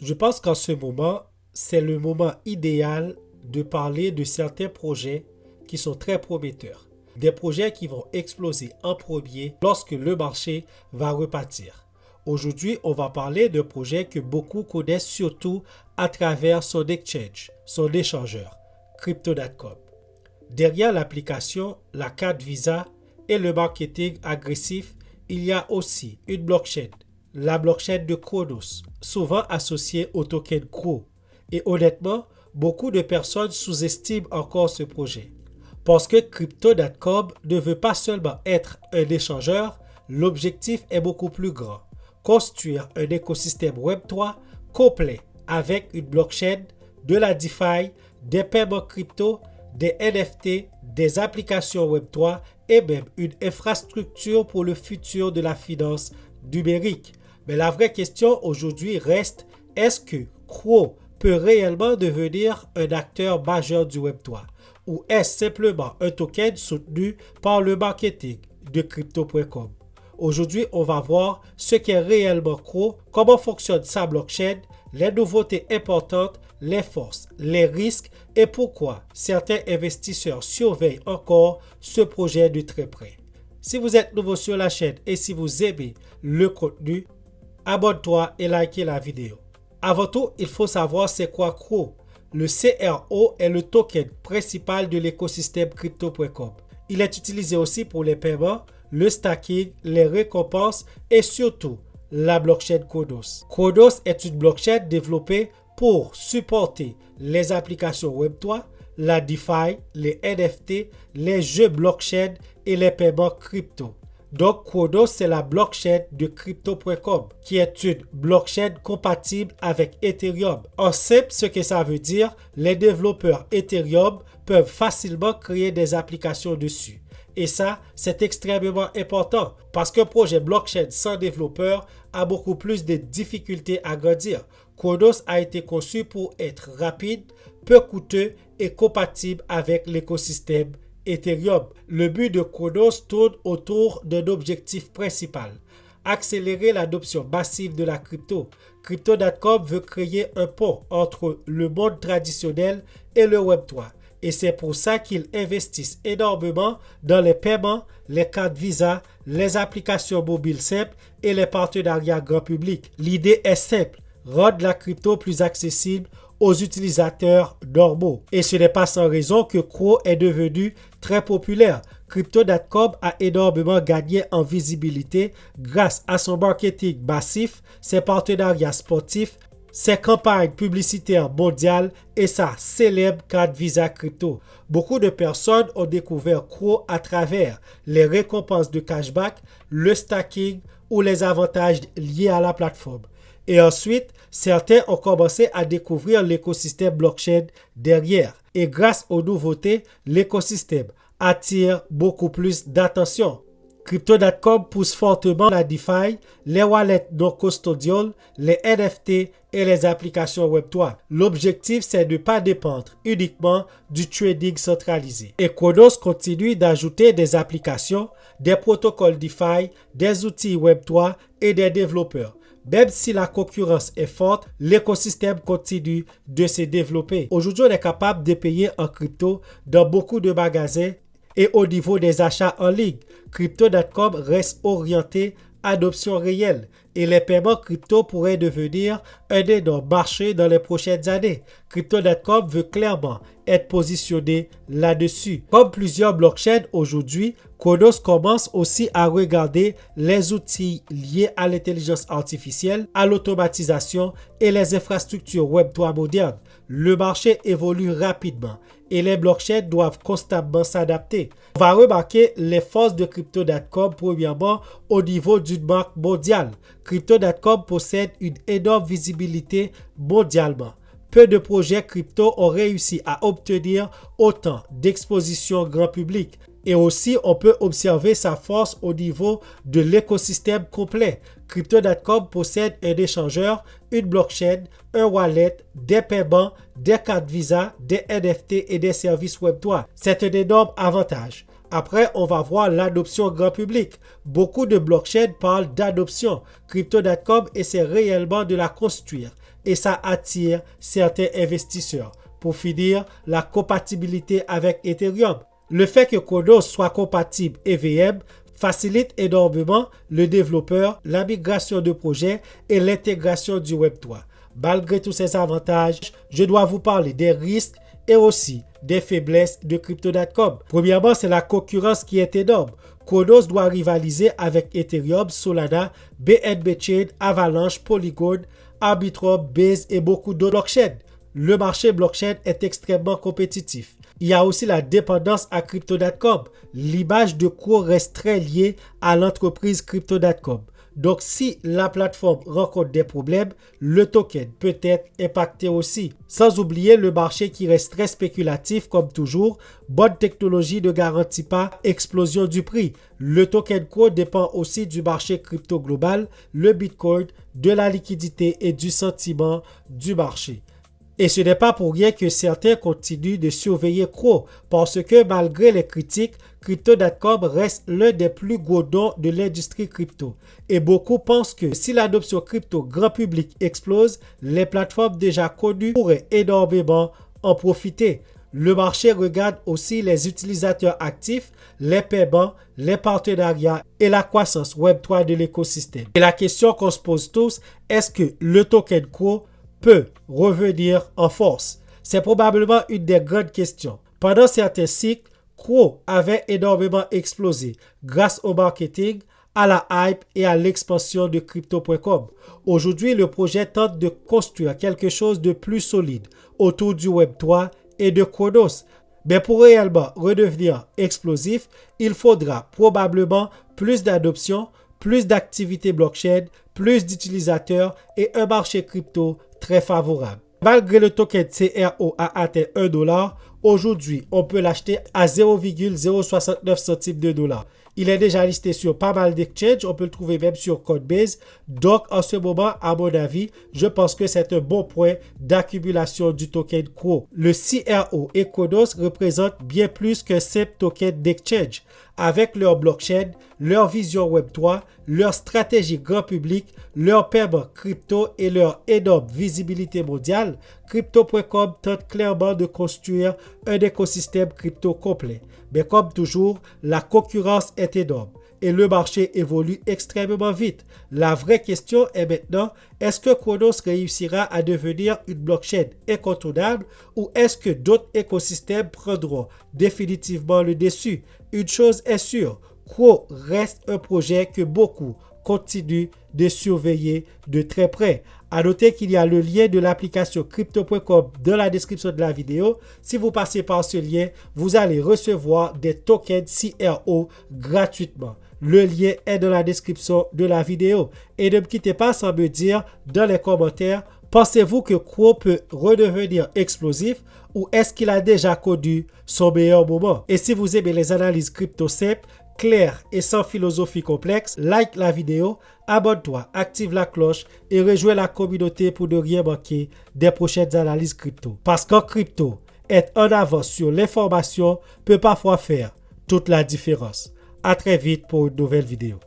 Je pense qu'en ce moment, c'est le moment idéal de parler de certains projets qui sont très prometteurs. Des projets qui vont exploser en premier lorsque le marché va repartir. Aujourd'hui, on va parler d'un projet que beaucoup connaissent surtout à travers son exchange, son échangeur, Crypto.com. Derrière l'application, la carte Visa et le marketing agressif, il y a aussi une blockchain, la blockchain de Cronos, souvent associée au token CRO. Et honnêtement, beaucoup de personnes sous-estiment encore ce projet. Parce que Crypto.com ne veut pas seulement être un échangeur, l'objectif est beaucoup plus grand. Construire un écosystème Web3 complet avec une blockchain, de la DeFi, des paiements crypto, des NFT, des applications Web3 et même une infrastructure pour le futur de la finance numérique. Mais la vraie question aujourd'hui reste, est-ce que CRO peut réellement devenir un acteur majeur du Web3 ou est-ce simplement un token soutenu par le marketing de Crypto.com? Aujourd'hui, on va voir ce qu'est réellement CRO, comment fonctionne sa blockchain, les nouveautés importantes, les forces, les risques et pourquoi certains investisseurs surveillent encore ce projet de très près. Si vous êtes nouveau sur la chaîne et si vous aimez le contenu, abonne-toi et likez la vidéo. Avant tout, il faut savoir c'est quoi CRO. Le CRO est le token principal de l'écosystème Crypto.com. Il est utilisé aussi pour les paiements, le stacking, les récompenses et surtout la blockchain Cronos. Cronos est une blockchain développée pour supporter les applications Web3, la DeFi, les NFT, les jeux blockchain et les paiements crypto. Donc, Cronos, c'est la blockchain de Crypto.com qui est une blockchain compatible avec Ethereum. En simple, ce que ça veut dire, les développeurs Ethereum peuvent facilement créer des applications dessus. Et ça, c'est extrêmement important parce qu'un projet blockchain sans développeur a beaucoup plus de difficultés à grandir. Cronos a été conçu pour être rapide, peu coûteux et compatible avec l'écosystème Ethereum. Le but de Cronos tourne autour d'un objectif principal, accélérer l'adoption massive de la crypto. Crypto.com veut créer un pont entre le monde traditionnel et le Web3. Et c'est pour ça qu'ils investissent énormément dans les paiements, les cartes Visa, les applications mobiles simples et les partenariats grand public. L'idée est simple, rendre la crypto plus accessible aux utilisateurs normaux. Et ce n'est pas sans raison que CRO est devenu très populaire. Crypto.com a énormément gagné en visibilité grâce à son marketing massif, ses partenariats sportifs, ses campagnes publicitaires mondiales et sa célèbre carte Visa Crypto. Beaucoup de personnes ont découvert CRO à travers les récompenses de cashback, le stacking ou les avantages liés à la plateforme. Et ensuite, certains ont commencé à découvrir l'écosystème blockchain derrière. Et grâce aux nouveautés, l'écosystème attire beaucoup plus d'attention. Crypto.com pousse fortement la DeFi, les wallets non custodial, les NFT et les applications Web3. L'objectif, c'est de ne pas dépendre uniquement du trading centralisé. Et Cronos continue d'ajouter des applications, des protocoles DeFi, des outils Web3 et des développeurs. Même si la concurrence est forte, l'écosystème continue de se développer. Aujourd'hui, on est capable de payer en crypto dans beaucoup de magasins et au niveau des achats en ligne. Crypto.com reste orienté adoption réelle et les paiements crypto pourraient devenir un énorme marché dans les prochaines années. Crypto.com veut clairement être positionné là-dessus. Comme plusieurs blockchains aujourd'hui, Cronos commence aussi à regarder les outils liés à l'intelligence artificielle, à l'automatisation et les infrastructures Web3 modernes. Le marché évolue rapidement et les blockchains doivent constamment s'adapter. On va remarquer les forces de Crypto.com premièrement au niveau d'une marque mondiale. Crypto.com possède une énorme visibilité mondialement. Peu de projets crypto ont réussi à obtenir autant d'exposition grand public. Et aussi, on peut observer sa force au niveau de l'écosystème complet. Crypto.com possède un échangeur, une blockchain, un wallet, des paiements, des cartes Visa, des NFT et des services Web3. C'est un énorme avantage. Après, on va voir l'adoption grand public. Beaucoup de blockchains parlent d'adoption. Crypto.com essaie réellement de la construire. et ça attire certains investisseurs. Pour finir, la compatibilité avec Ethereum. Le fait que Cronos soit compatible EVM facilite énormément le développeur, la migration de projets et l'intégration du Web3. Malgré tous ces avantages, je dois vous parler des risques et aussi des faiblesses de Crypto.com. Premièrement, c'est la concurrence qui est énorme. Cronos doit rivaliser avec Ethereum, Solana, BNB Chain, Avalanche, Polygon, Arbitrum, Base et beaucoup d'autres blockchains. Le marché blockchain est extrêmement compétitif. Il y a aussi la dépendance à Crypto.com. L'image de cours reste très liée à l'entreprise Crypto.com. Donc, si la plateforme rencontre des problèmes, le token peut être impacté aussi. Sans oublier le marché qui reste très spéculatif comme toujours. Bonne technologie ne garantit pas explosion du prix. Le token Crow dépend aussi du marché crypto global, le Bitcoin, de la liquidité et du sentiment du marché. Et ce n'est pas pour rien que certains continuent de surveiller Crow, parce que malgré les critiques, Crypto.com reste l'un des plus gros noms de l'industrie crypto. Et beaucoup pensent que si l'adoption crypto grand public explose, les plateformes déjà connues pourraient énormément en profiter. Le marché regarde aussi les utilisateurs actifs, les paiements, les partenariats et la croissance Web3 de l'écosystème. Et la question qu'on se pose tous, est-ce que le token Crow peut revenir en force? C'est probablement une des grandes questions. Pendant certains cycles, Crow avait énormément explosé grâce au marketing, à la hype et à l'expansion de Crypto.com. Aujourd'hui, le projet tente de construire quelque chose de plus solide autour du Web3 et de Cronos. Mais pour réellement redevenir explosif, il faudra probablement plus d'adoption, plus d'activités blockchain, plus d'utilisateurs et un marché crypto très favorable. Malgré le token CRO a atteint $1, aujourd'hui, on peut l'acheter à 0,069 centimes de dollar. Il est déjà listé sur pas mal d'exchanges, on peut le trouver même sur Coinbase. Donc, en ce moment, à mon avis, je pense que c'est un bon point d'accumulation du token Crow. Le CRO et Cronos représentent bien plus qu'un simple token d'exchange. Avec leur blockchain, leur vision Web3, leur stratégie grand public, leur paiement crypto et leur énorme visibilité mondiale, Crypto.com tente clairement de construire un écosystème crypto complet. Mais comme toujours, la concurrence est énorme et le marché évolue extrêmement vite. La vraie question est maintenant, est-ce que Cronos réussira à devenir une blockchain incontournable ou est-ce que d'autres écosystèmes prendront définitivement le dessus? Une chose est sûre, Crow reste un projet que beaucoup continuent de surveiller de très près. À noter qu'il y a le lien de l'application Crypto.com dans la description de la vidéo. Si vous passez par ce lien, vous allez recevoir des tokens CRO gratuitement. Le lien est dans la description de la vidéo. Et ne me quittez pas sans me dire dans les commentaires, pensez-vous que Crow peut redevenir explosif ou est-ce qu'il a déjà connu son meilleur moment? Et si vous aimez les analyses crypto simples, claires et sans philosophie complexe, like la vidéo, abonne-toi, active la cloche et rejoins la communauté pour ne rien manquer des prochaines analyses crypto. Parce qu'en crypto, être en avance sur l'information peut parfois faire toute la différence. À très vite pour une nouvelle vidéo.